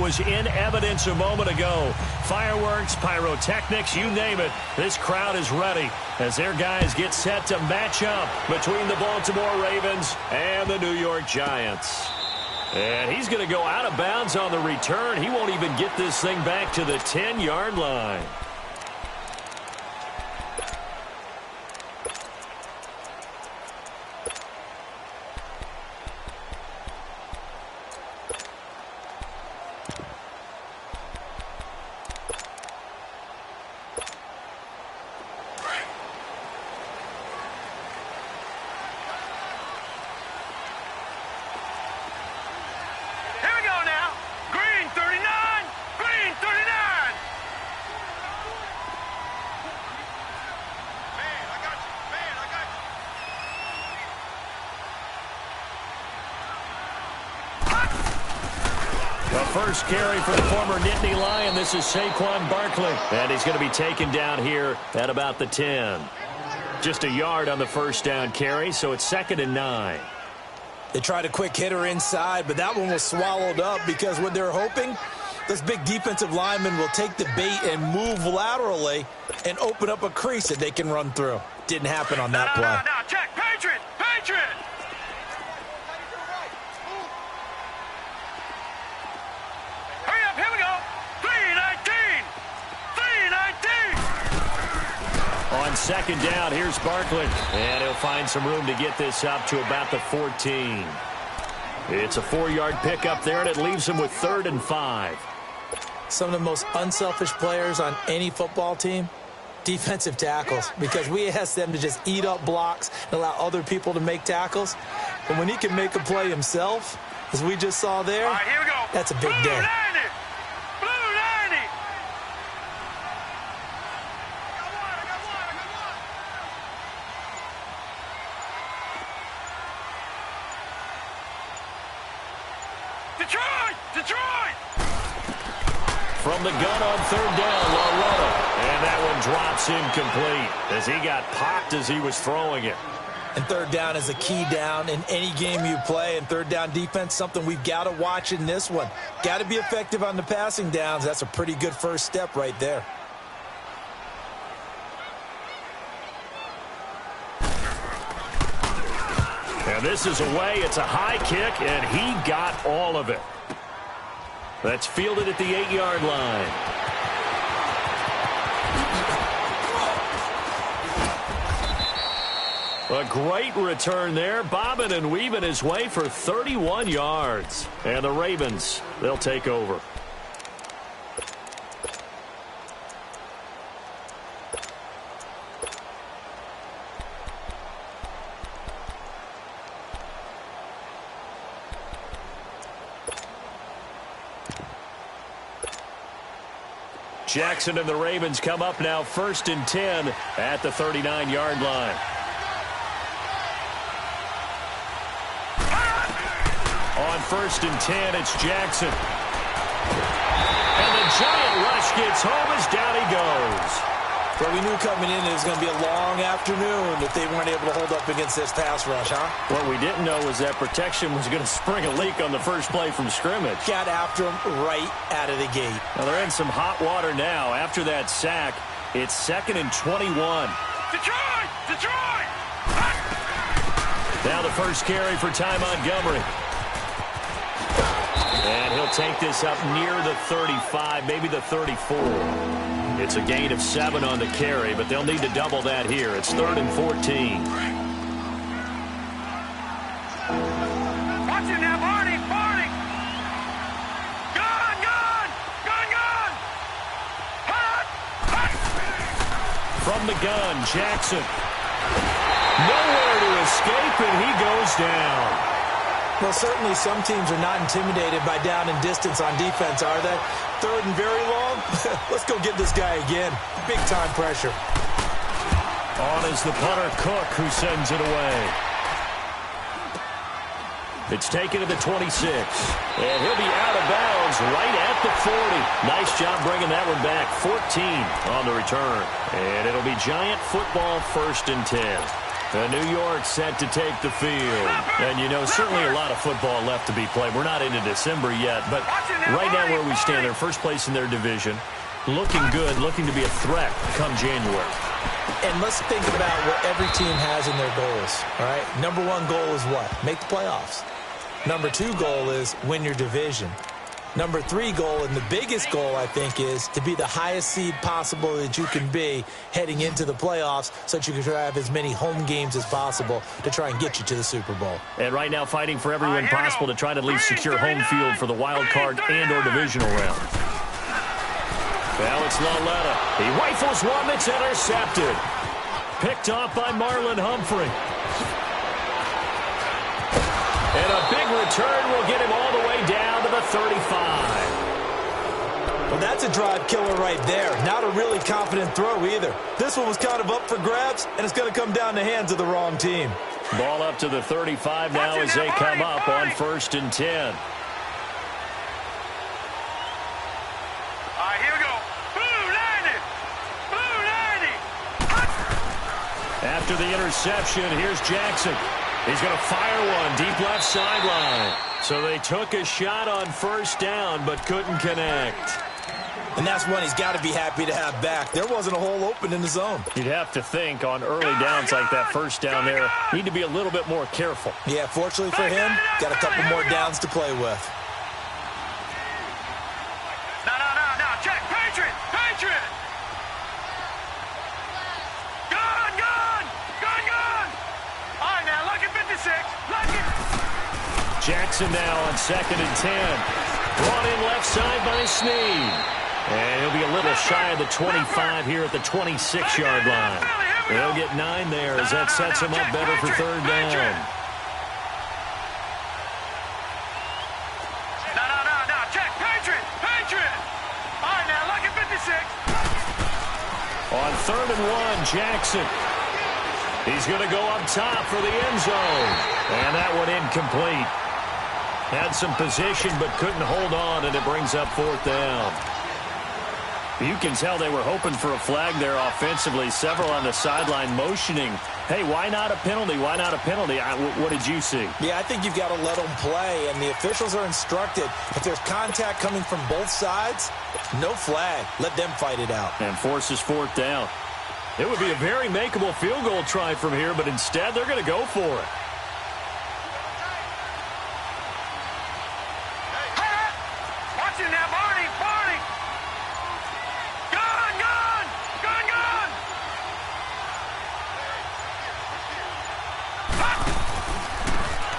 was in evidence a moment ago. Fireworks, pyrotechnics, you name it. This crowd is ready as their guys get set to match up between the Baltimore Ravens and the New York Giants. And he's going to go out of bounds on the return. He won't even get this thing back to the 10-yard line. First carry for the former Nittany Lion. This is Saquon Barkley. And he's going to be taken down here at about the 10. Just a yard on the first down carry, so it's 2nd and 9. They tried a quick hitter inside, but that one was swallowed up because what they're hoping, this big defensive lineman will take the bait and move laterally and open up a crease that they can run through. Didn't happen on that play. No, check. Patriot! Patriot! On 2nd down, here's Barkley. And he'll find some room to get this up to about the 14. It's a 4-yard pickup there, and it leaves him with 3rd and 5. Some of the most unselfish players on any football team, defensive tackles, because we ask them to just eat up blocks and allow other people to make tackles. But when he can make a play himself, as we just saw there, here we go. That's a big day. Detroit! From the gun on 3rd down, Loretta. And that one drops incomplete as he got popped as he was throwing it. And 3rd down is a key down in any game you play. And 3rd down defense, something we've got to watch in this one. Got to be effective on the passing downs. That's a pretty good first step right there. And this is away. It's a high kick, and he got all of it. That's fielded at the 8-yard line. A great return there. Bobbing and weaving his way for 31 yards. And the Ravens, they'll take over. Jackson and the Ravens come up now 1st and 10 at the 39-yard line. On 1st and 10, it's Jackson. And the giant rush gets home as down he goes. Well, we knew coming in it was going to be a long afternoon if they weren't able to hold up against this pass rush, huh? What we didn't know was that protection was going to spring a leak on the first play from scrimmage. Got after him right out of the gate. Now they're in some hot water now. After that sack, it's 2nd and 21. Detroit! Detroit! Now the first carry for Ty Montgomery. And he'll take this up near the 35, maybe the 34. It's a gain of 7 on the carry, but they'll need to double that here. It's 3rd and 14. Watch it now, Barney! Barney! Gun! Gun! Gun! Gun! Hut! Hut! From the gun, Jackson. Nowhere to escape, and he goes down. Well, certainly some teams are not intimidated by down and distance on defense, are they? 3rd and very long? Let's go get this guy again. Big-time pressure. On is the punter, Cook, who sends it away. It's taken to the 26. And he'll be out of bounds right at the 40. Nice job bringing that one back. 14 on the return. And it'll be Giant football 1st and 10. And New York set to take the field. And, you know, certainly a lot of football left to be played. We're not into December yet, but right now where we stand, they're first place in their division. Looking good, looking to be a threat come January. And let's think about what every team has in their goals, all right? Number one goal is what? Make the playoffs. Number two goal is win your division. Number three goal, and the biggest goal, I think, is to be the highest seed possible that you can be heading into the playoffs so that you can have as many home games as possible to try and get you to the Super Bowl. And right now fighting for every win possible to try to at least secure home field for the wild card and or divisional round. Now it's Lauletta. He rifles one that's intercepted. Picked off by Marlon Humphrey. And a big return will get him all the way down to the 35. Well, that's a drive killer right there. Not a really confident throw either. This one was kind of up for grabs, and it's going to come down the hands of the wrong team. Ball up to the 35 now as they come up on 1st and 10. All right, here we go. Blue 90. After the interception, here's Jackson. He's going to fire one deep left sideline. So they took a shot on 1st down but couldn't connect. And that's one he's got to be happy to have back. There wasn't a hole open in the zone. You'd have to think on early downs like that 1st down there, need to be a little bit more careful. Yeah, fortunately for him, got a couple more downs to play with. No. Check. Patriot. Gun. All right, now, look at 56. Jackson now on 2nd and 10. Brought in left side by Snead. And he'll be a little shy of the 25 here at the 26-yard line. They'll get 9 there as that sets him up better for 3rd down. No. Check. Patriot. All right, now, look at 56. On 3rd and 1, Jackson. He's going to go up top for the end zone. And that one incomplete. Had some position but couldn't hold on, and it brings up 4th down. You can tell they were hoping for a flag there offensively. Several on the sideline motioning. Hey, why not a penalty? Why not a penalty? What did you see? Yeah, I think you've got to let them play, and the officials are instructed. If there's contact coming from both sides, no flag. Let them fight it out. And forces 4th down. It would be a very makeable field goal try from here, but instead they're going to go for it. Watch it now, Barney. Gun.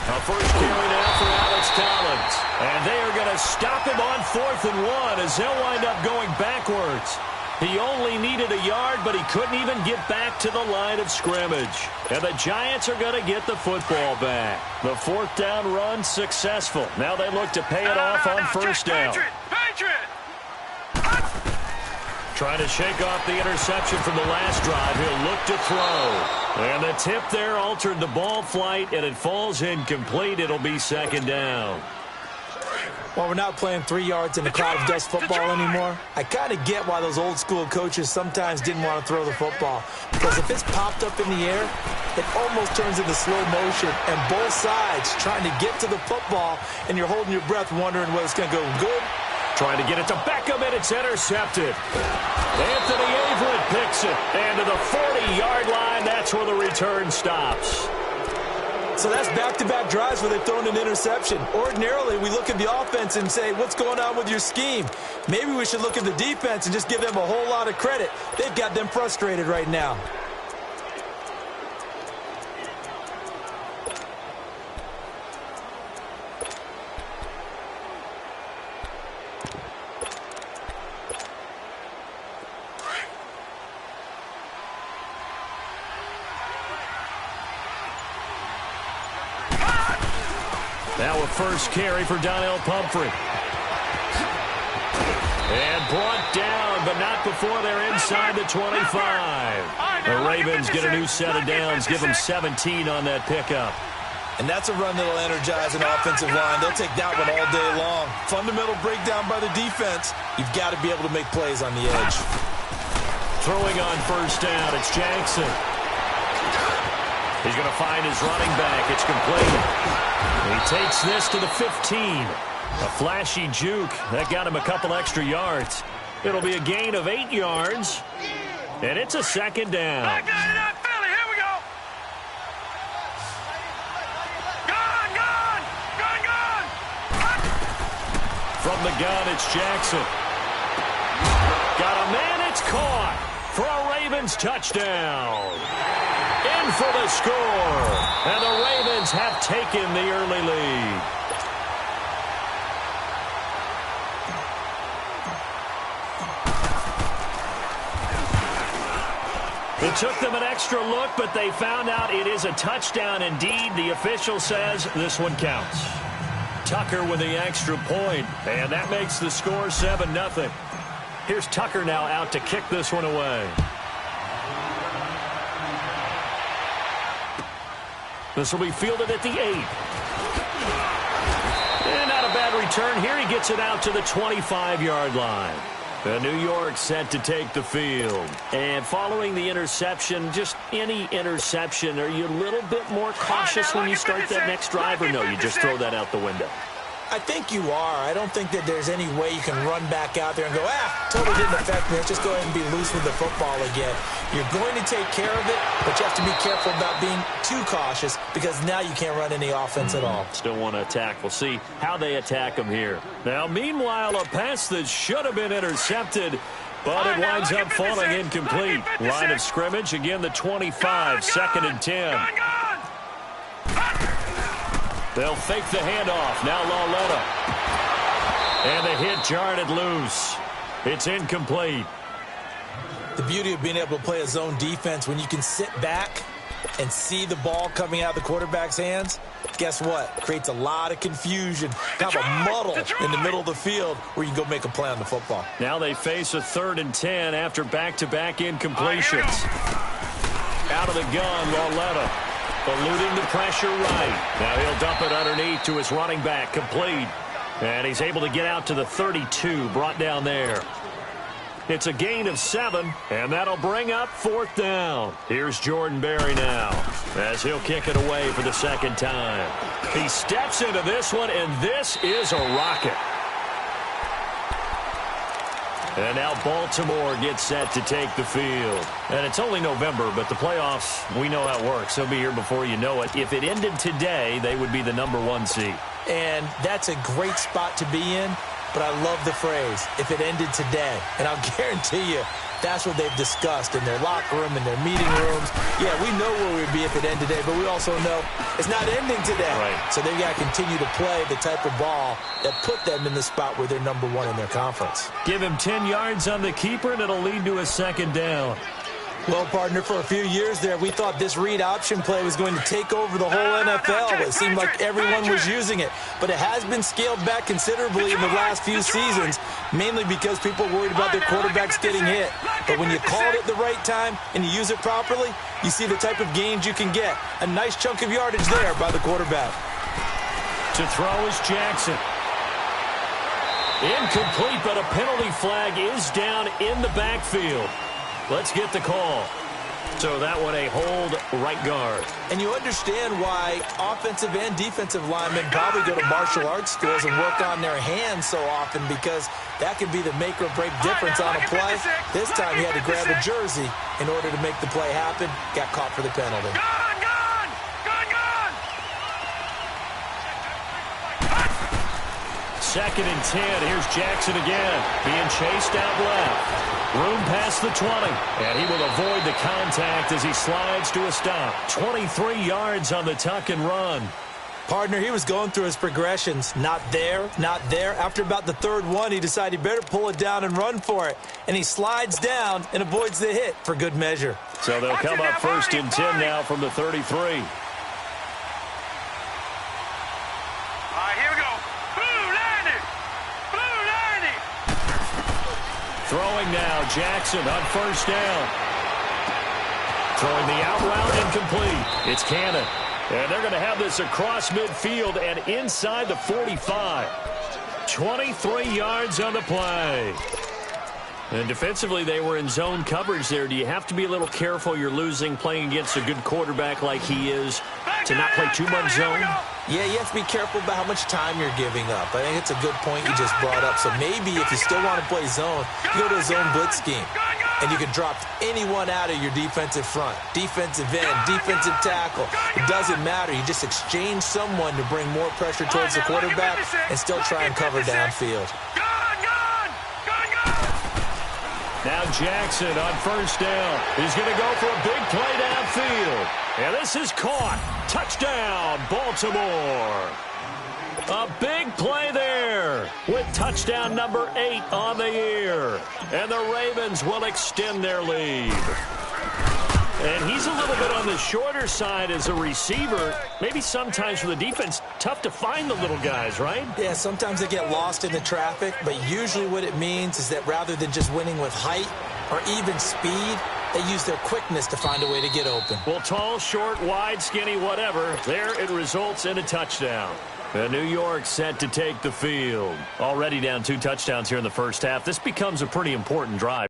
A first carry now for Alex Collins. And they are going to stop him on 4th and 1 as they'll wind up going backwards. He only needed a yard, but he couldn't even get back to the line of scrimmage. And the Giants are going to get the football back. The 4th down run successful. Now they look to pay it off on 1st down. Patriot. Trying to shake off the interception from the last drive. He'll look to throw. And the tip there altered the ball flight, and it falls incomplete. It'll be 2nd down. Well, we're not playing 3 yards in a cloud of dust football anymore. I kind of get why those old school coaches sometimes didn't want to throw the football. Because if it's popped up in the air, it almost turns into slow motion. And both sides trying to get to the football, and you're holding your breath wondering whether it's going to go good. Trying to get it to Beckham, and it's intercepted. Anthony Averett picks it. And to the 40-yard line, that's where the return stops. So that's back-to-back drives where they've thrown an interception. Ordinarily, we look at the offense and say, what's going on with your scheme? Maybe we should look at the defense and just give them a whole lot of credit. They've got them frustrated right now. Now a first carry for Donnell Pumphrey. And brought down, but not before they're inside the 25. The Ravens get a new set of downs, give them 17 on that pickup. And that's a run that'll energize an offensive line. They'll take that one all day long. Fundamental breakdown by the defense. You've got to be able to make plays on the edge. Throwing on 1st down, it's Jackson. He's going to find his running back. It's complete. He takes this to the 15. A flashy juke. That got him a couple extra yards. It'll be a gain of 8 yards. And it's a second down. I got it out, Philly. Here we go. Gun, gun, gun, gun. From the gun, it's Jackson. Got a man. It's caught for a Ravens touchdown. In for the score. And the Ravens have taken the early lead. It took them an extra look, but they found out it is a touchdown indeed. The official says this one counts. Tucker with the extra point, and that makes the score 7-0. Here's Tucker now out to kick this one away. This will be fielded at the 8. And not a bad return here. He gets it out to the 25-yard line. The New York set to take the field. And following the interception, just any interception, are you a little bit more cautious when you start that next drive, or no, you just throw that out the window? I think you are. I don't think that there's any way you can run back out there and go, totally didn't affect me. Let's just go ahead and be loose with the football again. You're going to take care of it, but you have to be careful about being too cautious because now you can't run any offense at all. Still want to attack. We'll see how they attack them here. Now, meanwhile, a pass that should have been intercepted, but it winds up falling incomplete. Line of scrimmage, again, the 25, second and 10. They'll fake the handoff. Now Lauletta. And the hit jarred it loose. It's incomplete. The beauty of being able to play a zone defense when you can sit back and see the ball coming out of the quarterback's hands, guess what? Creates a lot of confusion, kind of a muddle in the middle of the field where you can go make a play on the football. Now they face a 3rd and 10 after back-to-back incompletions. Out of the gun, Lauletta. Eluding the pressure right. Now he'll dump it underneath to his running back. Complete. And he's able to get out to the 32. Brought down there. It's a gain of 7. And that'll bring up 4th down. Here's Jordan Berry now, as he'll kick it away for the second time. He steps into this one, and this is a rocket. And now Baltimore gets set to take the field. And it's only November, but the playoffs, we know how it works. They'll be here before you know it. If it ended today, they would be the #1 seed. And that's a great spot to be in, but I love the phrase, if it ended today. And I'll guarantee you, that's what they've discussed in their locker room, in their meeting rooms. Yeah, we know where we'd be if it ended today, but we also know it's not ending today. Right. So they've got to continue to play the type of ball that put them in the spot where they're #1 in their conference. Give him 10 yards on the keeper, and it'll lead to a second down. Well, partner, for a few years there, we thought this read option play was going to take over the whole NFL. It seemed like everyone was using it. But it has been scaled back considerably in the last few seasons, mainly because people are worried about their quarterbacks getting hit. But when you call it at the right time and you use it properly, you see the type of gains you can get. A nice chunk of yardage there by the quarterback. To throw is Jackson. Incomplete, but a penalty flag is down in the backfield. Let's get the call. So that one a hold right guard. And you understand why offensive and defensive linemen probably go to martial arts schools and work on their hands so often, because that can be the make or break difference on a play. This time he had to grab a jersey in order to make the play happen. Got caught for the penalty. Gun, gun, gun, gun. 2nd and 10. Here's Jackson again. Being chased out left. Room past the 20. And he will avoid the contact as he slides to a stop. 23 yards on the tuck and run. Partner, he was going through his progressions. Not there, not there. After about the 3rd one, he decided he better pull it down and run for it. And he slides down and avoids the hit for good measure. So they'll come up 1st and 10 now from the 33. All right, here we go. Blue 90. Blue 90. Throwing now, Jackson on 1st down. Throwing the out route incomplete. It's Cannon. And they're going to have this across midfield and inside the 45. 23 yards on the play. And defensively, they were in zone coverage there. Do you have to be a little careful you're losing playing against a good quarterback like he is to not play too much zone? Yeah, you have to be careful about how much time you're giving up. I think it's a good point you just brought up. So maybe if you still want to play zone, you go to a zone blitz scheme. And you can drop anyone out of your defensive front, defensive end, defensive tackle. It doesn't matter. You just exchange someone to bring more pressure towards the quarterback and still try and cover downfield. Now Jackson on first down. He's going to go for a big play downfield. And this is caught. Touchdown, Baltimore. A big play there with touchdown number 8 on the year. And the Ravens will extend their lead. And he's a little bit on the shorter side as a receiver. Maybe sometimes for the defense, tough to find the little guys, right? Yeah, sometimes they get lost in the traffic, but usually what it means is that rather than just winning with height or even speed, they use their quickness to find a way to get open. Well, tall, short, wide, skinny, whatever, there it results in a touchdown. And New York set to take the field. Already down 2 touchdowns here in the first half. This becomes a pretty important drive.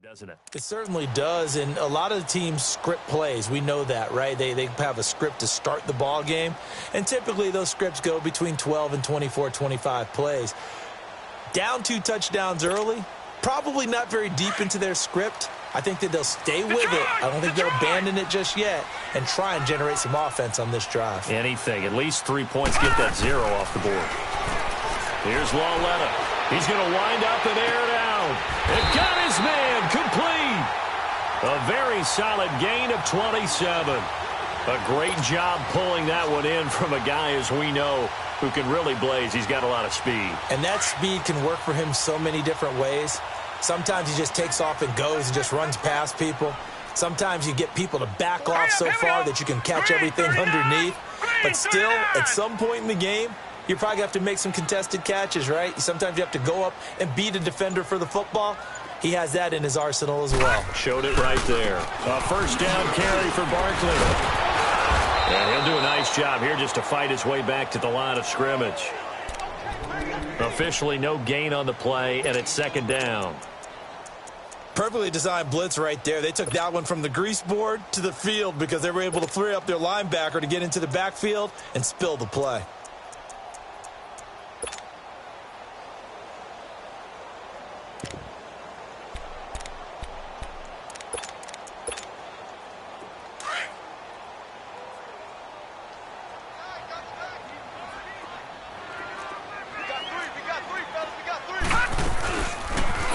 Doesn't it? It certainly does, and a lot of the teams script plays. We know that, right? They have a script to start the ball game, and typically those scripts go between 12 and 24, 25 plays. Down 2 touchdowns early, probably not very deep into their script. I think that they'll stay with it. I don't think they'll abandon it just yet and try and generate some offense on this drive. Anything. At least 3 points, get that 0 off the board. Here's Lauletta. He's going to wind up and air it out. And got his man complete. A very solid gain of 27. A great job pulling that one in from a guy, as we know, who can really blaze. He's got a lot of speed. And that speed can work for him so many different ways. Sometimes he just takes off and goes and just runs past people. Sometimes you get people to back off so far that you can catch everything underneath. But still, at some point in the game, you probably have to make some contested catches, right? Sometimes you have to go up and beat a defender for the football. He has that in his arsenal as well. Showed it right there. A first down carry for Barkley. And he'll do a nice job here just to fight his way back to the line of scrimmage. Officially no gain on the play, and it's second down. Perfectly designed blitz right there. They took that one from the grease board to the field because they were able to free up their linebacker to get into the backfield and spill the play.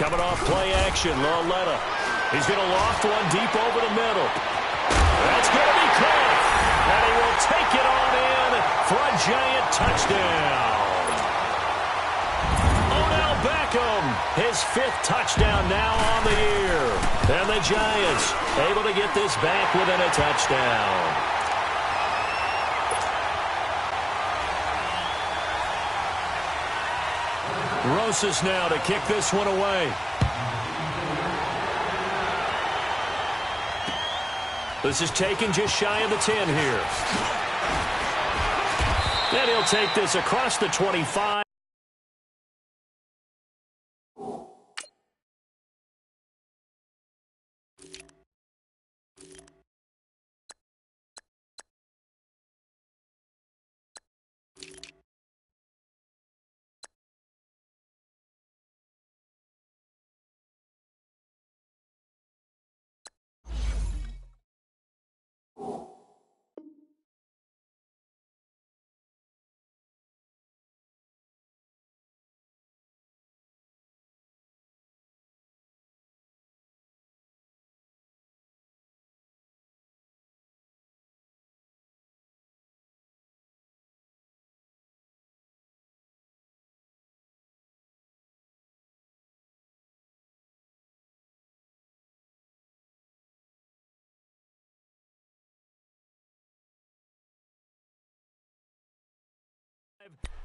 Coming off play action, Lauletta. He's going to loft one deep over the middle. That's going to be caught. And he will take it on in for a giant touchdown. Odell Beckham, his 5th touchdown now on the year. And the Giants able to get this back within a touchdown. Rosas now to kick this one away. This is taken just shy of the 10 here. And he'll take this across the 25.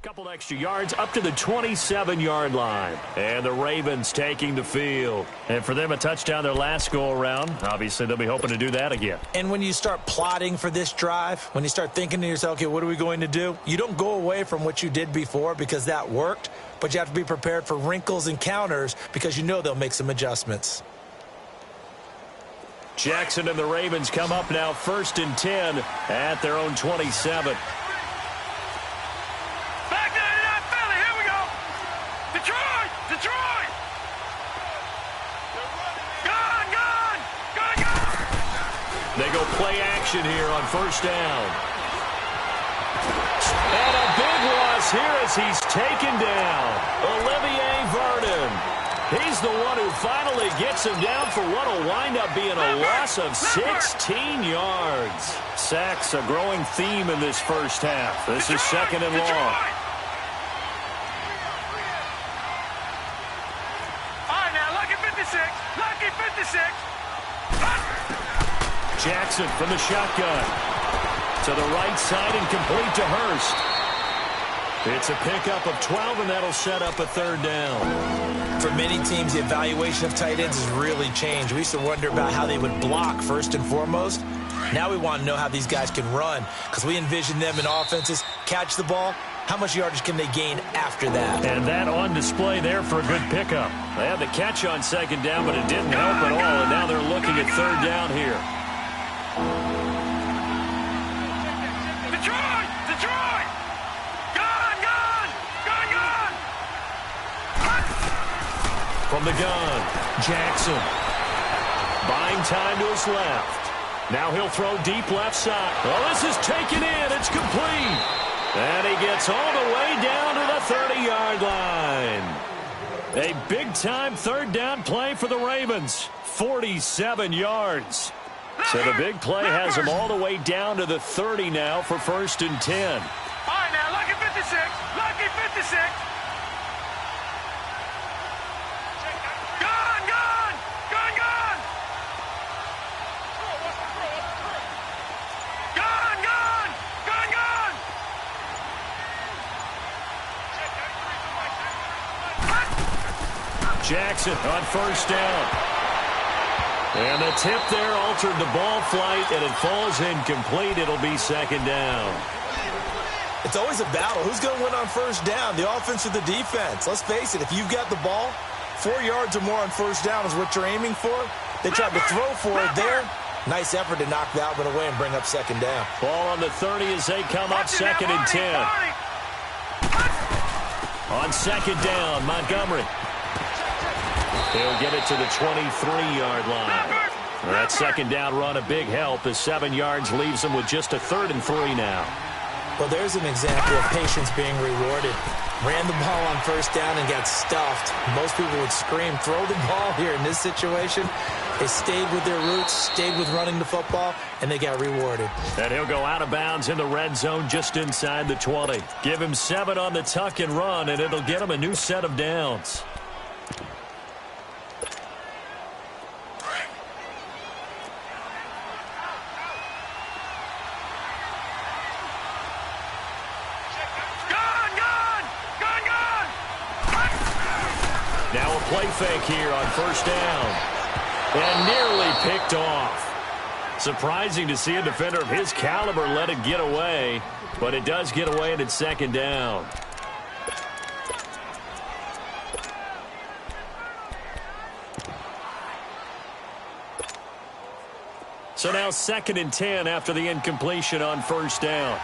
Couple extra yards up to the 27-yard line. And the Ravens taking the field. And for them, a touchdown their last go-around. Obviously, they'll be hoping to do that again. And when you start plotting for this drive, when you start thinking to yourself, okay, what are we going to do? You don't go away from what you did before because that worked, but you have to be prepared for wrinkles and counters because you know they'll make some adjustments. Jackson and the Ravens come up now 1st and 10 at their own 27. They go play action here on 1st down. And a big loss here as he's taken down. Olivier Vernon. He's the one who finally gets him down for what will wind up being a loss of 16 yards. Sacks a growing theme in this first half. This is 2nd and long. All right, now, lucky 56. Lucky 56. Jackson from the shotgun. To the right side and complete to Hurst. It's a pickup of 12, and that'll set up a 3rd down. For many teams, the evaluation of tight ends has really changed. We used to wonder about how they would block first and foremost. Now we want to know how these guys can run because we envision them in offenses catch the ball. How much yardage can they gain after that? And that on display there for a good pickup. They had the catch on 2nd down, but it didn't help at all, and now they're looking at 3rd down here. Detroit! Detroit! Gun! Gun! Gun! Gun! From the gun, Jackson. Buying time to his left. Now he'll throw deep left side. Well, this is taken in. It's complete. And he gets all the way down to the 30-yard line. A big-time 3rd down play for the Ravens. 47 yards. So the big play has him all the way down to the 30 now for 1st and 10. All right, now, lucky 56. Lucky 56. Gun! Gun! Gun! Gun! Gun! Gun! Gun! Gun! Jackson on 1st down. And the tip there altered the ball flight, and it falls incomplete. It'll be 2nd down. It's always a battle. Who's going to win on 1st down, the offense or the defense? Let's face it, if you've got the ball, 4 yards or more on 1st down is what you're aiming for. They tried to throw for it there. Nice effort to knock that one away and bring up 2nd down. Ball on the 30 as they come up 2nd and 10. On 2nd down, Montgomery. He'll get it to the 23-yard line. That 2nd down run a big help as 7 yards leaves them with just a 3rd and 3 now. Well, there's an example of patience being rewarded. Ran the ball on 1st down and got stuffed. Most people would scream, throw the ball here in this situation. They stayed with their roots, stayed with running the football, and they got rewarded. And he'll go out of bounds in the red zone just inside the 20. Give him 7 on the tuck and run, and it'll get him a new set of downs. Now a play fake here on 1st down. And nearly picked off. Surprising to see a defender of his caliber let it get away. But it does get away and it's 2nd down. So now 2nd and 10 after the incompletion on 1st down.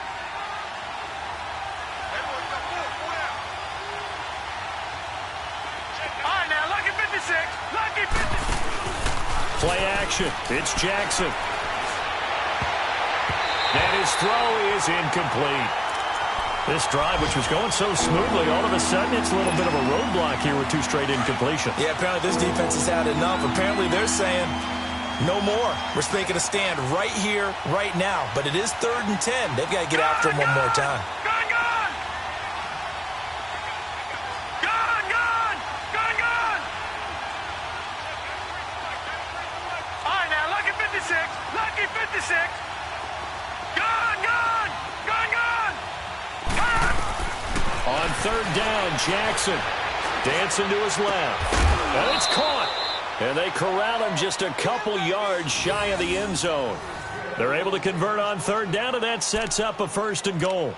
Play action. It's Jackson. And his throw is incomplete. This drive, which was going so smoothly, all of a sudden it's a little bit of a roadblock here with 2 straight incompletions. Yeah, apparently this defense has had enough. Apparently they're saying no more. We're making a stand right here, right now. But it is 3rd and 10. They've got to get after him one more time. Lucky 56. Gun! Gun! Gun! Gun! third down. Jackson dancing to his left. And it's caught. And they corral him just a couple yards shy of the end zone. They're able to convert on third down, and that sets up a 1st and goal.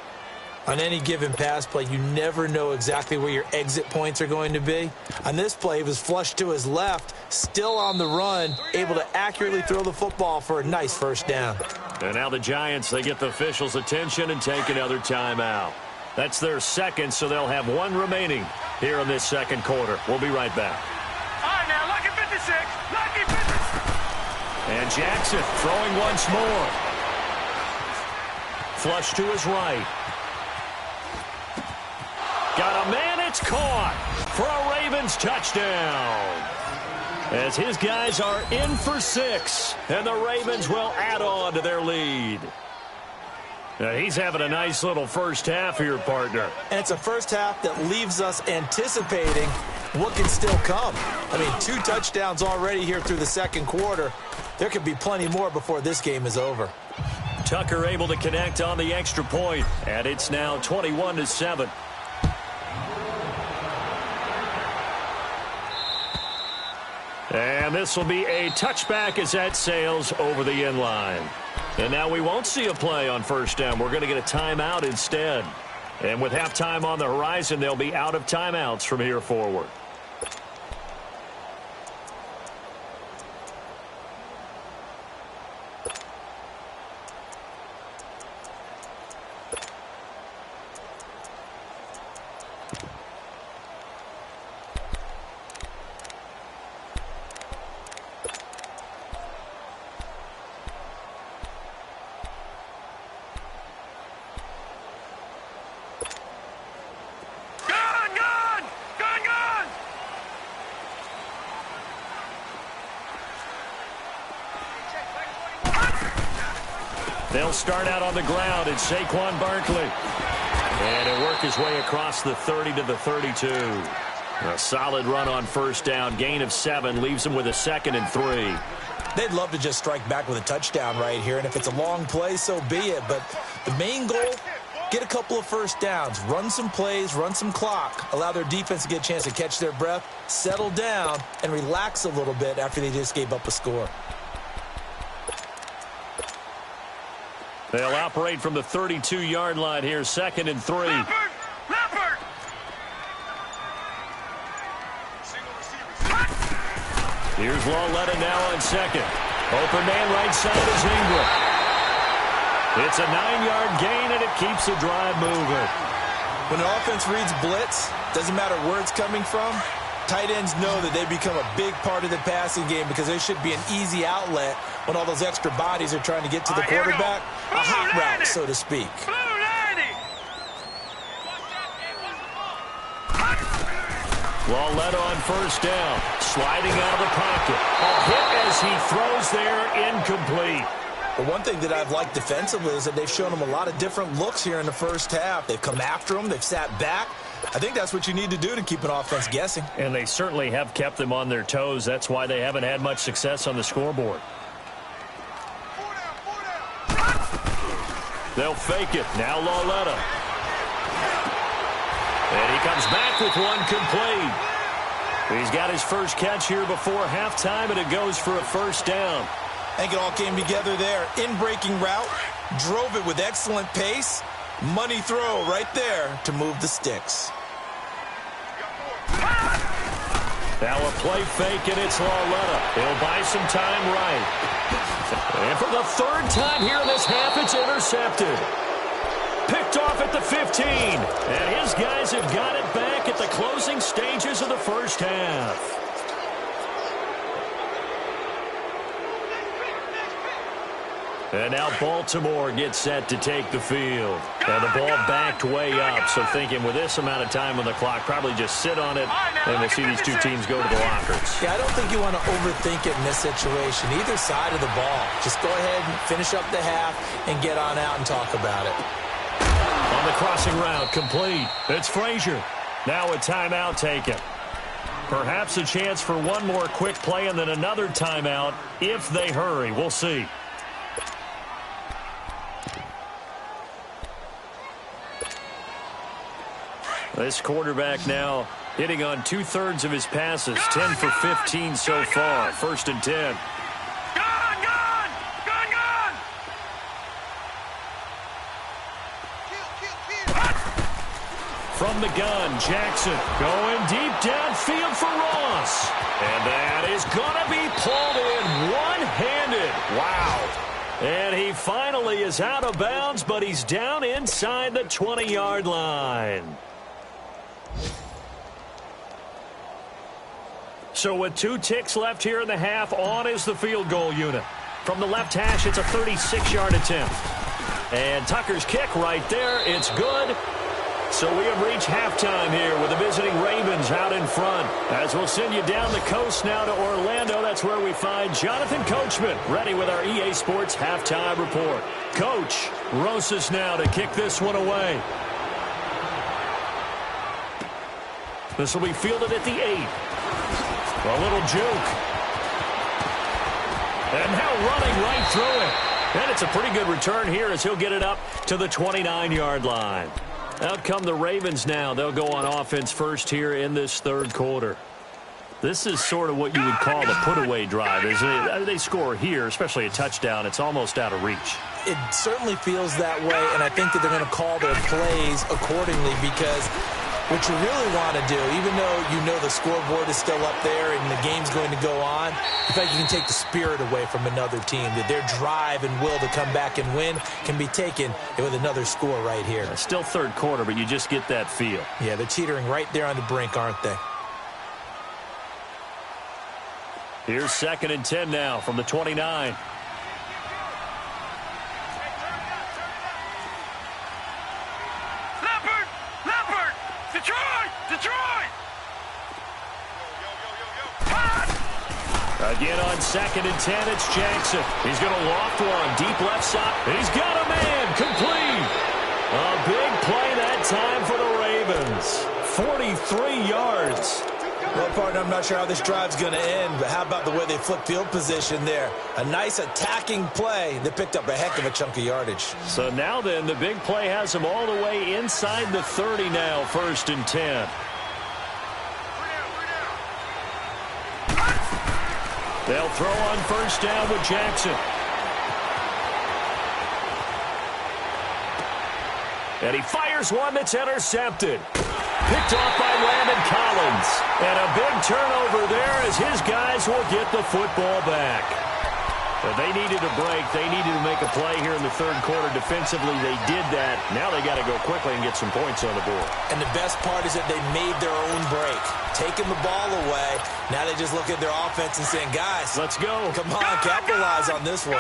On any given pass play, you never know exactly where your exit points are going to be. On this play, he was flushed to his left, still on the run, able to accurately throw the football for a nice 1st down. And now the Giants, they get the officials' attention and take another timeout. That's their second, so they'll have one remaining here in this second quarter. We'll be right back. All right, now, lucky 56. Lucky 56. And Jackson throwing once more. Flush to his right. Got a man, it's caught for a Ravens touchdown. As his guys are in for 6, and the Ravens will add on to their lead. Now he's having a nice little first half here, partner. And it's a first half that leaves us anticipating what can still come. I mean, 2 touchdowns already here through the second quarter. There could be plenty more before this game is over. Tucker able to connect on the extra point, and it's now 21-7. And this will be a touchback as that sails over the end line. And now we won't see a play on 1st down. We're going to get a timeout instead. And with halftime on the horizon, they'll be out of timeouts from here forward. They'll start out on the ground. It's Saquon Barkley. And he'll work his way across the 30 to the 32. A solid run on 1st down. Gain of 7 leaves him with a 2nd and 3. They'd love to just strike back with a touchdown right here. And if it's a long play, so be it. But the main goal, get a couple of 1st downs. Run some plays, run some clock. Allow their defense to get a chance to catch their breath, settle down, and relax a little bit after they just gave up a score. They'll operate from the 32-yard line here, 2nd and 3. Leopard! Here's Lauletta now on 2nd. Open man right side is Ingram. It's a 9-yard gain, and it keeps the drive moving. When an offense reads blitz, doesn't matter where it's coming from, tight ends know that they become a big part of the passing game because there should be an easy outlet when all those extra bodies are trying to get to the quarterback. A hot route, so to speak. Lauletta on 1st down. Sliding out of the pocket. A hit as he throws there, incomplete. But one thing that I've liked defensively is that they've shown him a lot of different looks here in the first half. They've come after him. They've sat back. I think that's what you need to do to keep an offense guessing. And they certainly have kept them on their toes. That's why they haven't had much success on the scoreboard. They'll fake it. Now Lauletta. And he comes back with one complete. He's got his first catch here before halftime, and it goes for a 1st down. I think it all came together there. In-breaking route, drove it with excellent pace. Money throw right there to move the sticks. Now a play fake, and it's Lauletta. He'll buy some time right. And for the 3rd time here in this half, it's intercepted. Picked off at the 15. And his guys have got it back at the closing stages of the first half. And now Baltimore gets set to take the field. And the ball backed way up, so thinking with this amount of time on the clock, probably just sit on it, and we'll see these two teams go to the lockers. Yeah, I don't think you want to overthink it in this situation. Either side of the ball. Just go ahead and finish up the half and get on out and talk about it. On the crossing route, complete. It's Frazier. Now a timeout taken. Perhaps a chance for one more quick play and then another timeout if they hurry. We'll see. This quarterback now hitting on 2/3 of his passes, 10 for 15 so far. 1st and 10. From the gun, Jackson going deep downfield for Ross. And that is going to be pulled in one-handed. Wow. And he finally is out of bounds, but he's down inside the 20-yard line. So with 2 ticks left here in the half, on is the field goal unit. From the left hash, it's a 36-yard attempt. And Tucker's kick right there. It's good. So we have reached halftime here with the visiting Ravens out in front. As we'll send you down the coast now to Orlando, that's where we find Jonathan Coachman ready with our EA Sports halftime report. Coach, Rosas now to kick this one away. This will be fielded at the 8. A little juke. And now running right through it. And it's a pretty good return here as he'll get it up to the 29-yard line. Out come the Ravens now. They'll go on offense first here in this 3rd quarter. This is sort of what you would call a put-away drive, isn't it? They score here, especially a touchdown. It's almost out of reach. It certainly feels that way, and I think that they're going to call their plays accordingly because what you really want to do, even though you know the scoreboard is still up there and the game's going to go on, in fact, you can take the spirit away from another team, that their drive and will to come back and win can be taken with another score right here. It's still 3rd quarter, but you just get that feel. Yeah, they're teetering right there on the brink, aren't they? Here's 2nd and 10 now from the 29. Again on 2nd and 10, it's Jackson. He's going to loft one, deep left side. He's got a man, complete. A big play that time for the Ravens. 43 yards. Well, partner, I'm not sure how this drive's going to end, but how about the way they flip field position there? A nice attacking play. They picked up a heck of a chunk of yardage. So now then, the big play has them all the way inside the 30 now, 1st and 10. They'll throw on 1st down with Jackson. And he fires one that's intercepted. Picked off by Landon Collins. And a big turnover there as his guys will get the football back. But they needed a break. They needed to make a play here in the 3rd quarter. Defensively, they did that. Now they got to go quickly and get some points on the board. And the best part is that they made their own break. Taking the ball away. Now they just look at their offense and saying, guys, let's go. Come on, capitalize on this one.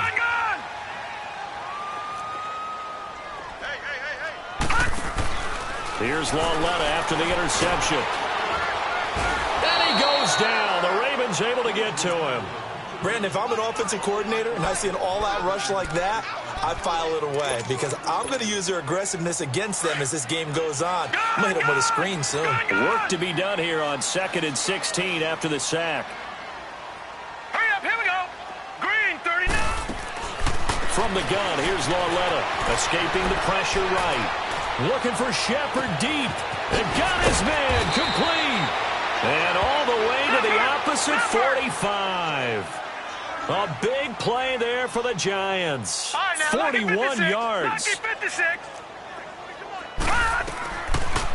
Here's Lauletta after the interception. And he goes down. The Ravens able to get to him. Brandon, if I'm an offensive coordinator and I see an all-out rush like that, I file it away because I'm going to use their aggressiveness against them as this game goes on. I'm going to hit them with a screen soon. Work to be done here on 2nd and 16 after the sack. Hurry up, here we go. Green, 39. From the gun, here's Lauletta, escaping the pressure right. Looking for Shepard deep. And got his man complete. And all the way to the opposite 45. A big play there for the Giants. 41 yards.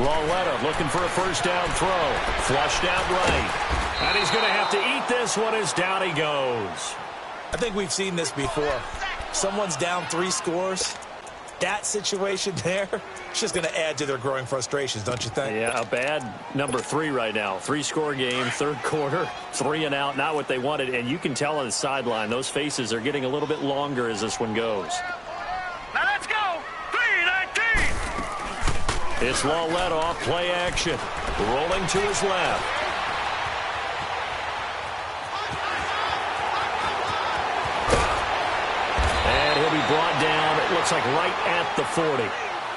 Lauletta looking for a 1st down throw. Flushed out right. And he's going to have to eat this one as down he goes. I think we've seen this before. Someone's down 3 scores. That situation there, it's just going to add to their growing frustrations, don't you think? Yeah, a bad number 3 right now. 3-score game, 3rd quarter, 3 and out, not what they wanted. And you can tell on the sideline, those faces are getting a little bit longer as this one goes. Now let's go. 3-19. It's Lauletta off play action. Rolling to his left. And he'll be brought down, it looks like right at the 40.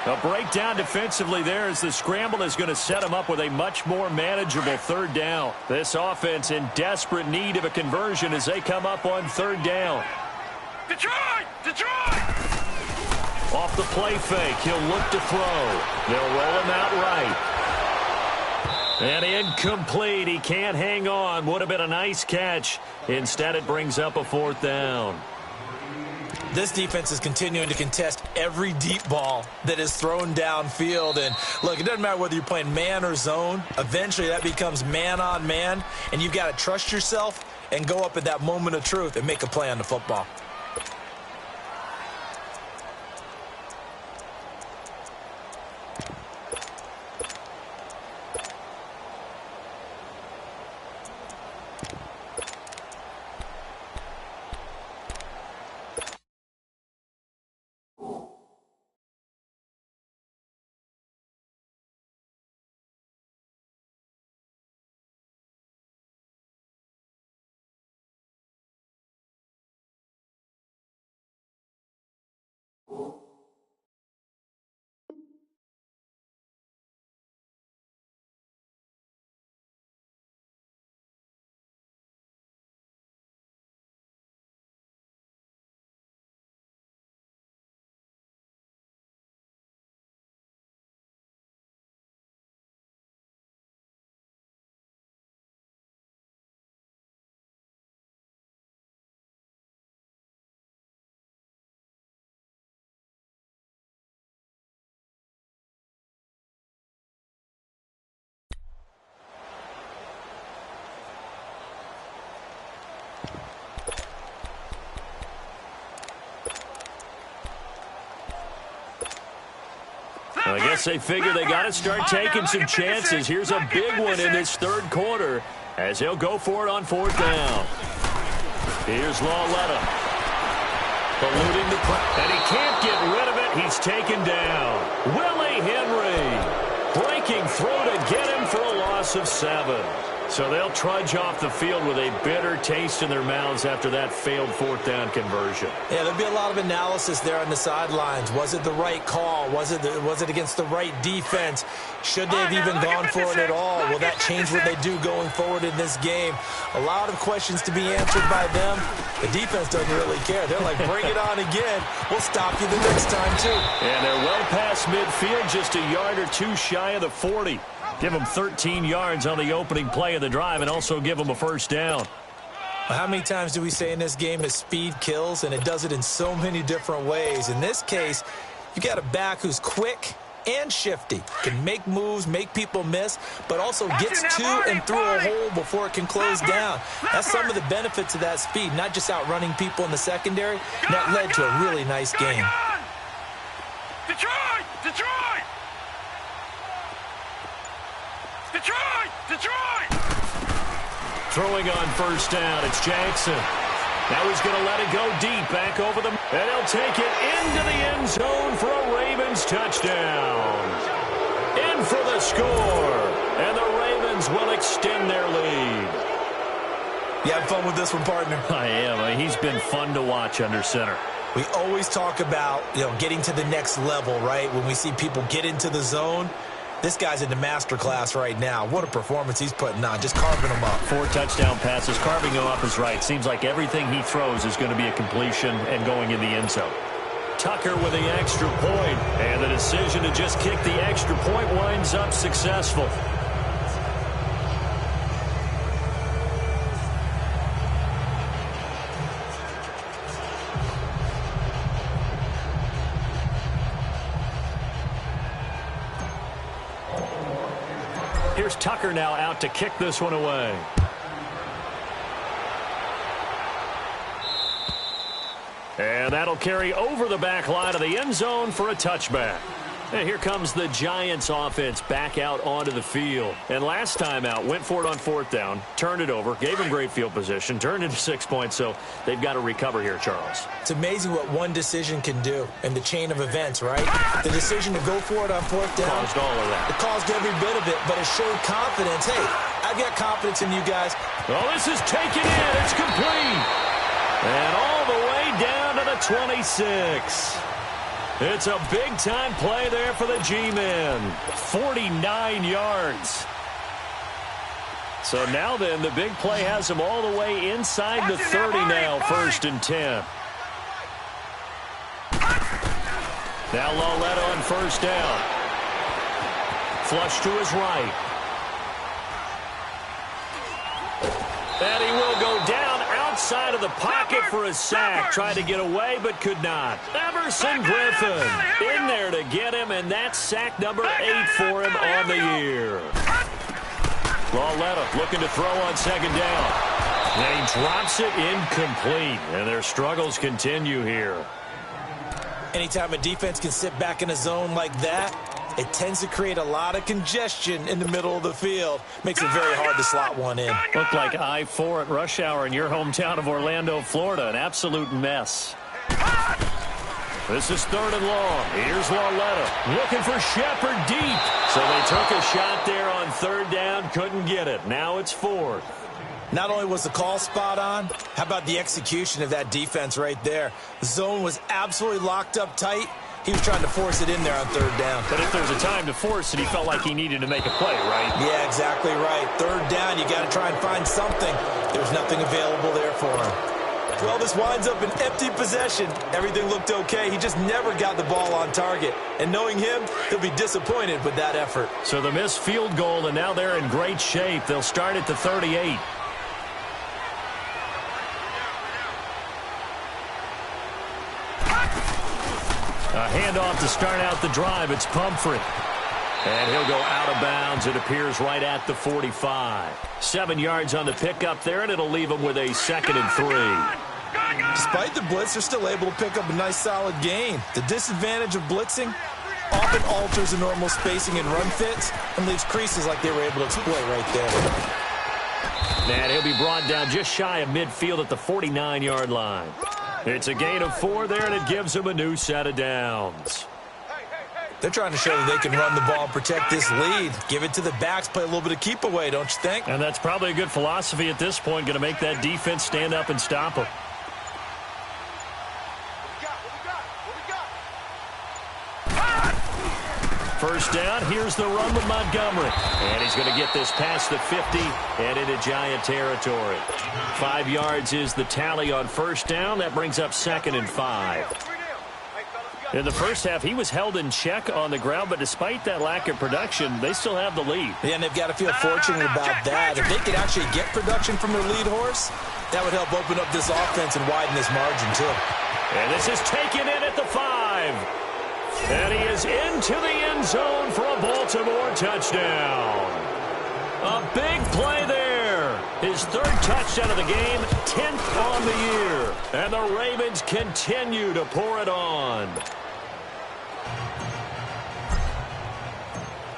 A breakdown defensively there as the scramble is going to set him up with a much more manageable 3rd down. This offense in desperate need of a conversion as they come up on 3rd down. Detroit! Detroit! Off the play fake, he'll look to throw. They'll roll him out right. And incomplete. He can't hang on. Would have been a nice catch. Instead, it brings up a 4th down. This defense is continuing to contest every deep ball that is thrown downfield. And, look, it doesn't matter whether you're playing man or zone. Eventually, that becomes man on man. And you've got to trust yourself and go up at that moment of truth and make a play on the football. I guess they figure they got to start taking some chances. Here's a big one in this 3rd quarter as he'll go for it on 4th down. Here's Lauletta. Eluding the press, and he can't get rid of it. He's taken down. Willie Henry breaking through to get him for a loss of 7. So they'll trudge off the field with a bitter taste in their mouths after that failed 4th down conversion. Yeah, there'll be a lot of analysis there on the sidelines. Was it the right call? Was it against the right defense? Should they have even gone for it at all? Will that change what they do going forward in this game? A lot of questions to be answered by them. The defense doesn't really care. They're like, bring it on again. We'll stop you the next time, too. And they're well past midfield, just a yard or two shy of the 40. Give them 13 yards on the opening play of the drive and also give them a 1st down. How many times do we say in this game that speed kills, and it does it in so many different ways? In this case, you got a back who's quick and shifty, can make moves, make people miss, but also gets to and through a hole before it can close down. That's some of the benefits of that speed, not just outrunning people in the secondary. And that led to a really nice game. Detroit! Detroit! Detroit! Detroit! Throwing on 1st down, it's Jackson. Now he's going to let it go deep, back over the... And he'll take it into the end zone for a Ravens touchdown. In for the score. And the Ravens will extend their lead. You having fun with this one, partner? I am. He's been fun to watch under center. We always talk about, getting to the next level, right? When we see people get into the zone. This guy's in the master class right now. What a performance he's putting on, just carving them up. 4 touchdown passes, carving him up is right. Seems like everything he throws is going to be a completion and going in the end zone. Tucker with the extra point, and the decision to just kick the extra point winds up successful. Here's Tucker now out to kick this one away. And that'll carry over the back line of the end zone for a touchback. And here comes the Giants offense back out onto the field. And last time out, went for it on 4th down, turned it over, gave him great field position, turned into 6 points, so they've got to recover here, Charles. It's amazing what one decision can do in the chain of events, right? The decision to go for it on 4th down. Caused all of that. It caused every bit of it, but it showed confidence. Hey, I've got confidence in you guys. Oh, this is taken in. It's complete. And all the way down to the 26. It's a big-time play there for the G-men. 49 yards. So now then, the big play has them all the way inside the 30 now, 1st and 10. Now Lauletta on 1st down. Flush to his right. And he will go down outside of the pocket for a sack. Tried to get away, but could not. Everson Griffin in there to get him, and that's sack number 8 for him on the year. Lauletta looking to throw on second down. And he drops it incomplete, and their struggles continue here. Anytime a defense can sit back in a zone like that, it tends to create a lot of congestion in the middle of the field. Makes it very hard to slot one in. Looked like I-4 at rush hour in your hometown of Orlando, Florida. An absolute mess. This is 3rd and long. Here's Lauletta looking for Shepard deep. So they took a shot there on 3rd down. Couldn't get it. Now it's 4th. Not only was the call spot on, how about the execution of that defense right there? The zone was absolutely locked up tight. He was trying to force it in there on 3rd down. But if there's a time to force it, he felt like he needed to make a play, right? Yeah, exactly right. 3rd down, you got to try and find something. There's nothing available there for him. Well, this winds up an empty possession. Everything looked okay. He just never got the ball on target. And knowing him, he'll be disappointed with that effort. So the missed field goal, and now they're in great shape. They'll start at the 38. A handoff to start out the drive. It's Pumphrey. And he'll go out of bounds. It appears right at the 45. 7 yards on the pickup there, and it'll leave him with a 2nd and 3. Despite the blitz, they're still able to pick up a nice solid gain. The disadvantage of blitzing often alters the normal spacing and run fits and leaves creases like they were able to exploit right there. And he'll be brought down just shy of midfield at the 49-yard line. It's a gain of 4 there, and it gives him a new set of downs. They're trying to show that they can run the ball and protect this lead. Give it to the backs, play a little bit of keep away, don't you think? And that's probably a good philosophy at this point, going to make that defense stand up and stop them. First down, here's the run with Montgomery. And he's going to get this past the 50 and into Giant territory. 5 yards is the tally on first down. That brings up 2nd and 5. In the first half, he was held in check on the ground, but despite that lack of production, they still have the lead. Yeah, and they've got to feel fortunate about that. If they could actually get production from their lead horse, that would help open up this offense and widen this margin, too. And this is taken in at the 5. And he is into the end zone for a Baltimore touchdown. A big play there. His 3rd touchdown of the game, 10th on the year. And the Ravens continue to pour it on.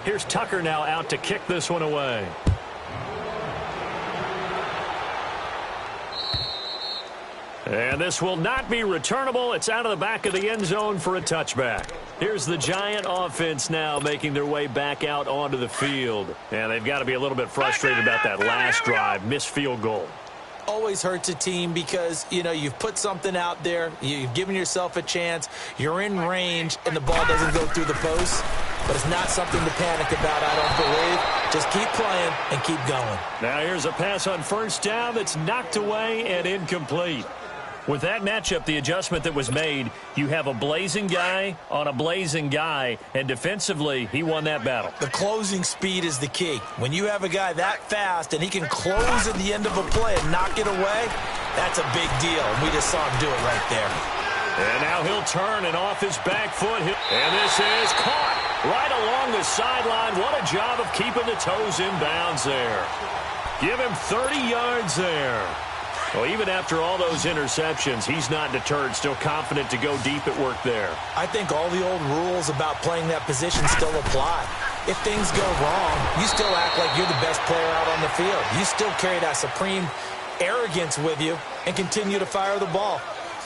Here's Tucker now out to kick this one away. And this will not be returnable. It's out of the back of the end zone for a touchback. Here's the Giant offense now making their way back out onto the field. And they've got to be a little bit frustrated about that last drive, missed field goal. Always hurts a team because, you know, you've put something out there, you've given yourself a chance, you're in range, and the ball doesn't go through the post. But it's not something to panic about, I don't believe. Just keep playing and keep going. Now here's a pass on first down that's knocked away and incomplete. With that matchup, the adjustment that was made, you have a blazing guy on a blazing guy, and defensively, he won that battle. The closing speed is the key. When you have a guy that fast and he can close at the end of a play and knock it away, that's a big deal. We just saw him do it right there. And now he'll turn and off his back foot. And this is caught right along the sideline. What a job of keeping the toes in bounds there. Give him 30 yards there. Well, even after all those interceptions, he's not deterred, still confident to go deep at work there. I think all the old rules about playing that position still apply. If things go wrong, you still act like you're the best player out on the field. You still carry that supreme arrogance with you and continue to fire the ball.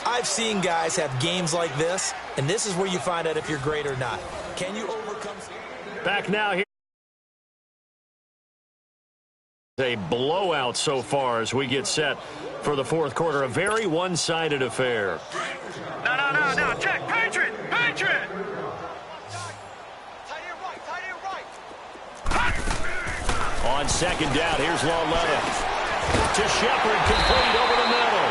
I've seen guys have games like this, and this is where you find out if you're great or not. Can you overcome... Back now here. A blowout so far as we get set for the fourth quarter. A very one-sided affair. No. Check. Patriot. On second down, here's Lauletta. To Shepard, complete over the middle.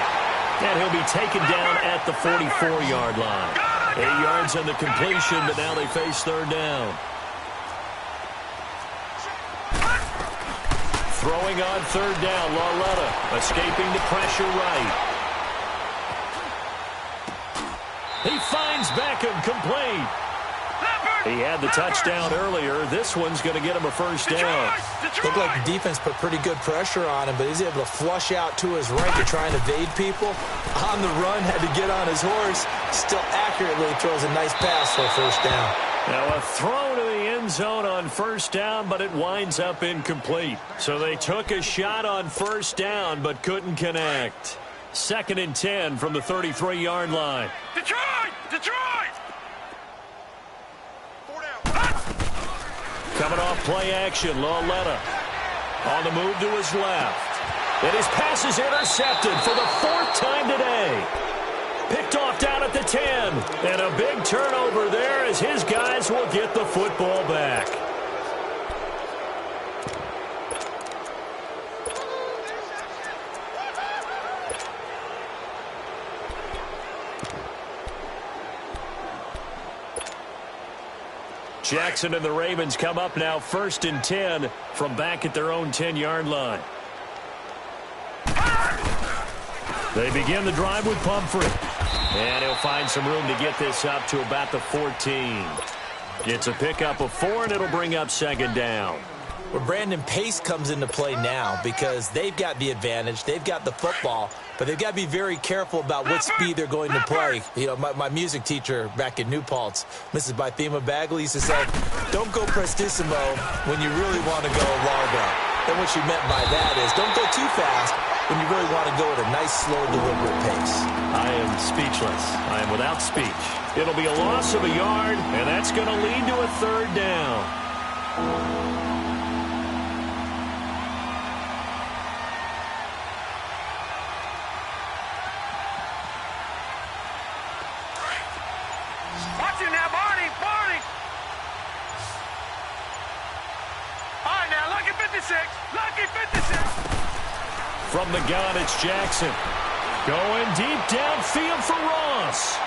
And he'll be taken down at the 44-yard line. 8 yards on the completion, but now they face third down. Throwing on third down, Lauletta escaping the pressure right. He finds Beckham complete. He had the touchdown earlier. This one's going to get him a first down. Looked like the defense put pretty good pressure on him, but he's able to flush out to his right to try and evade people. On the run, had to get on his horse. Still accurately throws a nice pass for a first down. Now a throw to the end zone on first down, but it winds up incomplete. So they took a shot on first down, but couldn't connect. 2nd and 10 from the 33-yard line. Detroit! Detroit! Coming off play action, Lauletta on the move to his left. And his pass is intercepted for the 4th time today. Picked off down at the 10. And a big turnover there as his guys will get the football back. Jackson and the Ravens come up now 1st and 10 from back at their own 10-yard line. They begin the drive with Pumphrey. And he'll find some room to get this up to about the 14. It's a pickup of 4, and it'll bring up 2nd down. Well, Brandon, pace comes into play now because they've got the advantage. They've got the football, but they've got to be very careful about what speed they're going to play. You know, my music teacher back in New Paltz, Mrs. Bythema Bagley, used to say, don't go prestissimo when you really want to go largo. And what she meant by that is don't go too fast when you really want to go at a nice, slow, deliberate pace. I am speechless. I am without speech. It'll be a loss of a yard, and that's going to lead to a 3rd down. Watch it now, Barney! Barney! All right, now, lucky 56. Lucky 56. From the gun, it's Jackson. Going deep downfield for Ross.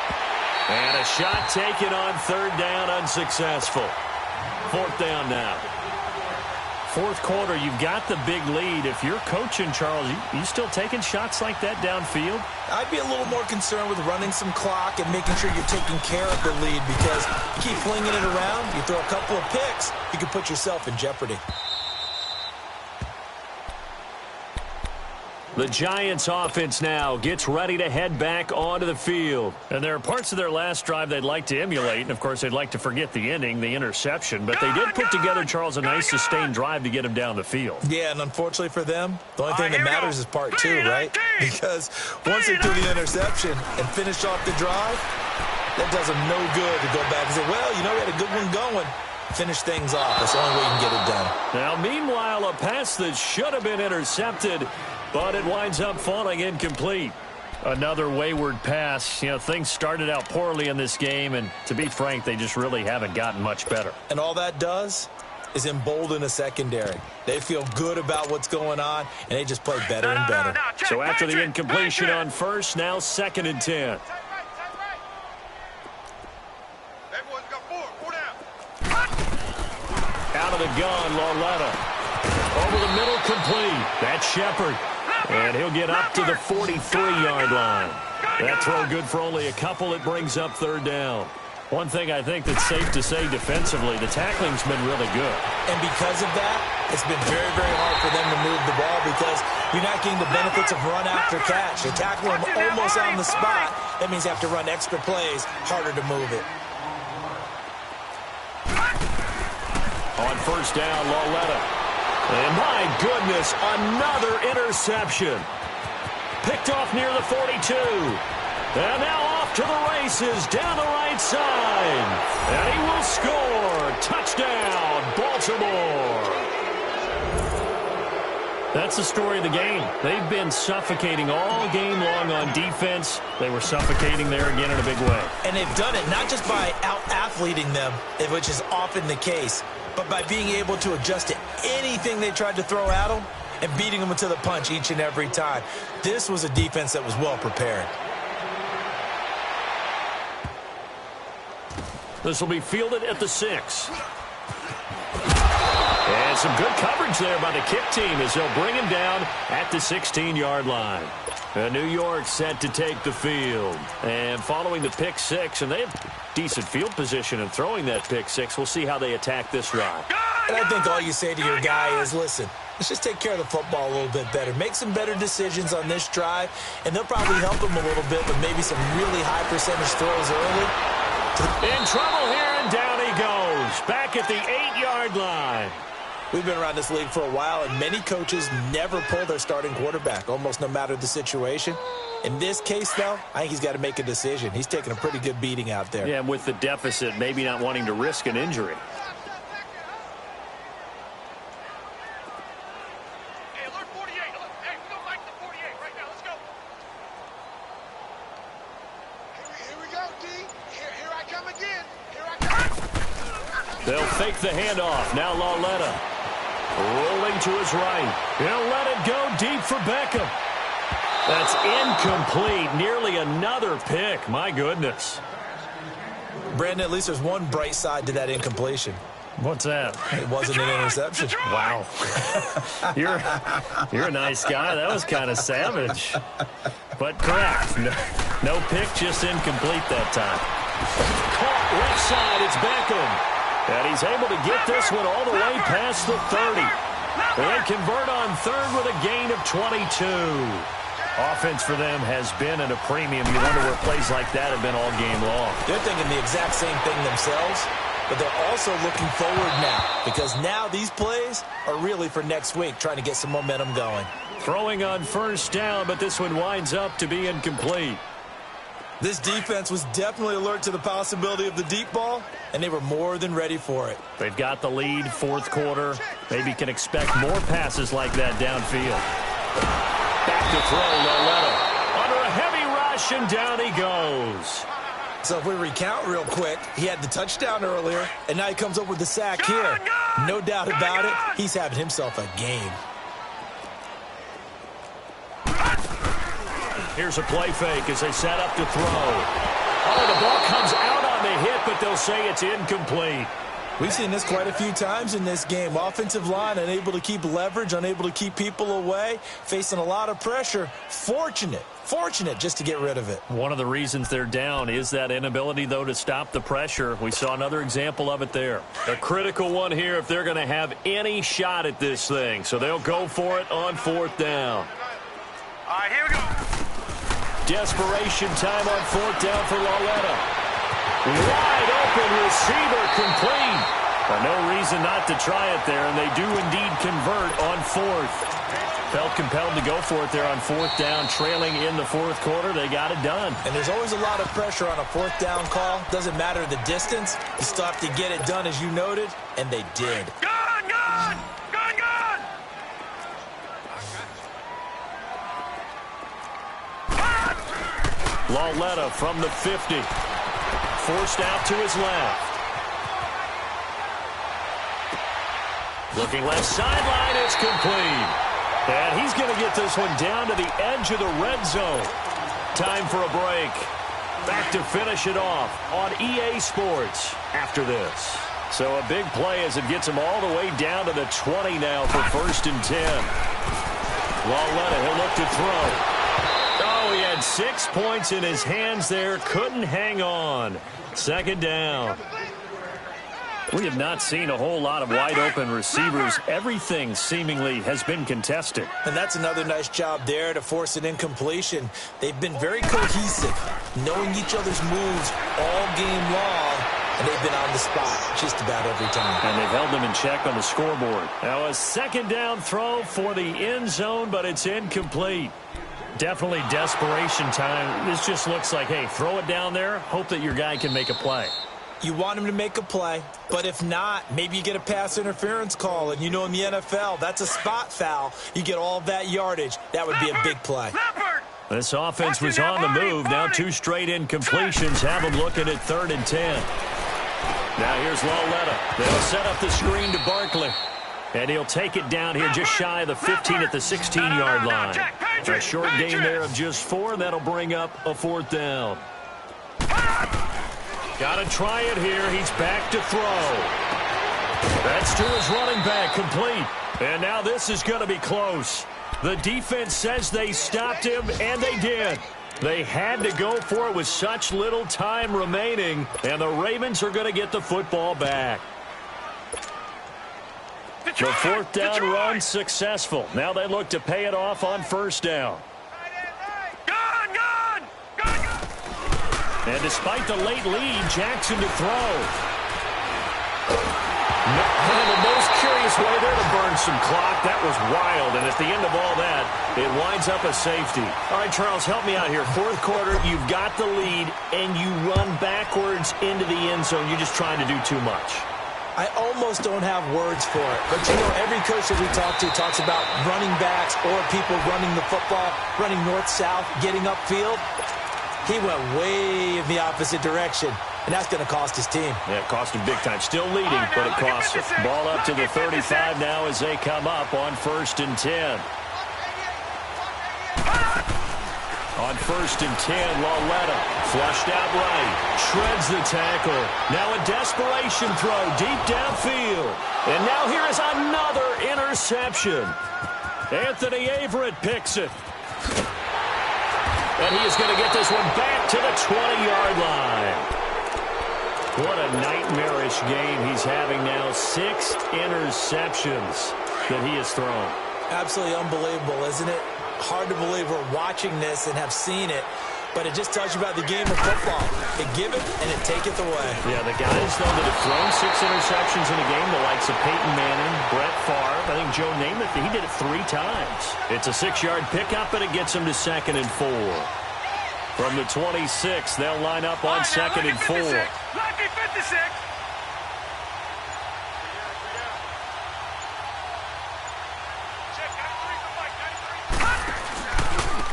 And a shot taken on 3rd down, unsuccessful. 4th down now. 4th quarter, you've got the big lead. If you're coaching, Charles, you still taking shots like that downfield? I'd be a little more concerned with running some clock and making sure you're taking care of the lead because you keep flinging it around, you throw a couple of picks, you can put yourself in jeopardy. The Giants offense now gets ready to head back onto the field. And there are parts of their last drive they'd like to emulate. And, of course, they'd like to forget the ending, the interception. But they did put together, Charles, a nice sustained drive to get him down the field. Yeah, and unfortunately for them, the only thing that matters is part 2, right? Because once they threw the interception and finished off the drive, that does them no good to go back and say, well, you know, we had a good one going. Finish things off. That's the only way you can get it done. Now, meanwhile, a pass that should have been intercepted, but it winds up falling incomplete. Another wayward pass. You know, things started out poorly in this game, and to be frank, they just really haven't gotten much better. And all that does is embolden a secondary. They feel good about what's going on, and they just play better and better. So after the incompletion on first, now 2nd and 10. Out of the gun, Lauletta. Over the middle, complete. That's Shepard. And he'll get up to the 43-yard line. That throw good for only a couple. It brings up 3rd down. One thing I think that's safe to say defensively, the tackling's been really good. And because of that, it's been very, very hard for them to move the ball because you're not getting the benefits of run after catch. They tackle them almost on the spot. That means you have to run extra plays, harder to move it. On first down, Lauletta. And my goodness, another interception. Picked off near the 42. And now off to the races down the right side. And he will score. Touchdown, Baltimore. That's the story of the game. They've been suffocating all game long on defense. They were suffocating there again in a big way. And they've done it not just by out-athleting them, which is often the case, but by being able to adjust to anything they tried to throw at them and beating them to the punch each and every time. This was a defense that was well prepared. This will be fielded at the 6. And And some good coverage there by the kick team as they'll bring him down at the 16-yard line. New York set to take the field. And following the pick six, and they have decent field position in throwing that pick six. We'll see how they attack this drive. And I think all you say to your guy is, listen, let's just take care of the football a little bit better. Make some better decisions on this drive, and they'll probably help him a little bit with maybe some really high percentage throws early. In trouble here, and down he goes. Back at the 8-yard line. We've been around this league for a while, and many coaches never pull their starting quarterback, almost no matter the situation. In this case, though, I think he's got to make a decision. He's taking a pretty good beating out there. Yeah, and with the deficit, maybe not wanting to risk an injury. Hey, alert 48. Hey, we don't like the 48 right now. Let's go. Here we go, D. Here I come again. Here I come. They'll fake the handoff. Now Lauletta rolling to his right. He'll let it go deep for Beckham. That's incomplete. Nearly another pick. My goodness. Brandon, at least there's one bright side to that incompletion. What's that? It wasn't an interception. Wow. You're a nice guy. That was kind of savage. But correct. No pick, just incomplete that time. Caught left side. It's Beckham. And he's able to get this one all the way past the 30. And they convert on third with a gain of 22. Offense for them has been at a premium. You wonder where plays like that have been all game long. They're thinking the exact same thing themselves, but they're also looking forward now because now these plays are really for next week, trying to get some momentum going. Throwing on first down, but this one winds up to be incomplete. This defense was definitely alert to the possibility of the deep ball, and they were more than ready for it. They've got the lead, fourth quarter. Maybe can expect more passes like that downfield. Back to throw, Lauletta. Under a heavy rush, and down he goes. So if we recount real quick, he had the touchdown earlier, and now he comes up with the sack here. No doubt about it, he's having himself a game. Here's a play fake as they set up to throw. Oh, the ball comes out on the hit, but they'll say it's incomplete. We've seen this quite a few times in this game. Offensive line unable to keep leverage, unable to keep people away, facing a lot of pressure. Fortunate just to get rid of it. One of the reasons they're down is that inability, though, to stop the pressure. We saw another example of it there. A critical one here if they're going to have any shot at this thing. So they'll go for it on fourth down. All right, here we go. Desperation time on fourth down for Lauletta. Wide open receiver complete. No reason not to try it there, and they do indeed convert on fourth. Felt compelled to go for it there on fourth down, trailing in the fourth quarter. They got it done. And there's always a lot of pressure on a fourth down call. Doesn't matter the distance. You still have to get it done, as you noted, and they did. Gone, gone, gone, gone. Lauletta from the 50. Forced out to his left. Looking left sideline, it's complete. And he's going to get this one down to the edge of the red zone. Time for a break. Back to finish it off on EA Sports after this. So a big play as it gets him all the way down to the 20 now for 1st and 10. Lauletta, he'll look to throw. Oh, he had 6 points in his hands there. Couldn't hang on. 2nd down. We have not seen a whole lot of wide-open receivers. Everything seemingly has been contested. And that's another nice job there to force an incompletion. They've been very cohesive, knowing each other's moves all game long, and they've been on the spot just about every time. And they've held them in check on the scoreboard. Now a 2nd down throw for the end zone, but it's incomplete. Definitely desperation time. This just looks like, hey, throw it down there, hope that your guy can make a play. You want him to make a play, but if not, maybe you get a pass interference call, and you know in the NFL, that's a spot foul. You get all that yardage. That would be a big play. This offense was on the move. Now 2 straight incompletions have them looking at 3rd and 10. Now here's Lauletta. They'll set up the screen to Barkley. And he'll take it down here just shy of the 15 at the 16-yard line. A short gain there of just 4. That'll bring up a 4th down. Got to try it here. He's back to throw. That's to his running back, complete. And now this is going to be close. The defense says they stopped him, and they did. They had to go for it with such little time remaining, and the Ravens are going to get the football back. The fourth down run successful. Now they look to pay it off on first down. And despite the late lead, Jackson to throw. And the most curious way there to burn some clock. That was wild. And at the end of all that, it winds up a safety. All right, Charles, help me out here. Fourth quarter, you've got the lead, and you run backwards into the end zone. You're just trying to do too much. I almost don't have words for it. But, you know, every coach that we talk to talks about running backs or people running the football, running north-south, getting upfield. He went way in the opposite direction, and that's going to cost his team. Yeah, it cost him big time. Still leading, but it cost him. Ball up to the 35 now as they come up on 1st and 10. On 1st and 10, Lauletta flushed out right, shreds the tackle. Now a desperation throw deep downfield. And now here is another interception. Anthony Averett picks it. And he is going to get this one back to the 20-yard line. What a nightmarish game he's having now. 6 interceptions that he has thrown. Absolutely unbelievable, isn't it? Hard to believe we're watching this and have seen it, but it just tells you about the game of football. It giveth and it taketh away. Yeah, the guys, though, that have thrown 6 interceptions in a game, the likes of Peyton Manning, Brett Favre, I think Joe Namath, he did it 3 times. It's a 6-yard pickup, and it gets him to 2nd and 4. From the 26, they'll line up on 2nd and 4. Lucky 56.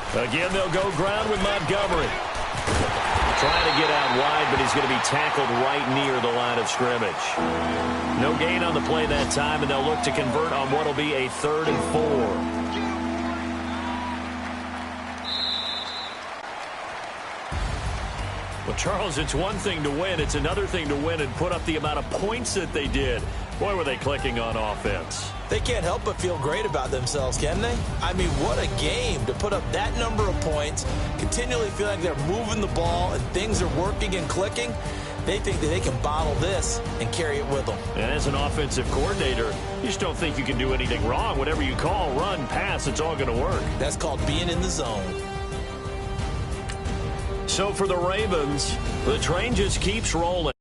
Again, they'll go ground with Montgomery. Trying to get out wide, but he's going to be tackled right near the line of scrimmage. No gain on the play that time, and they'll look to convert on what will be a 3rd and 4. Well, Charles, it's one thing to win. It's another thing to win and put up the amount of points that they did. Boy, were they clicking on offense. They can't help but feel great about themselves, can they? I mean, what a game to put up that number of points, continually feel like they're moving the ball and things are working and clicking. They think that they can bottle this and carry it with them. And as an offensive coordinator, you just don't think you can do anything wrong. Whatever you call, run, pass, it's all going to work. That's called being in the zone. So for the Ravens, the train just keeps rolling.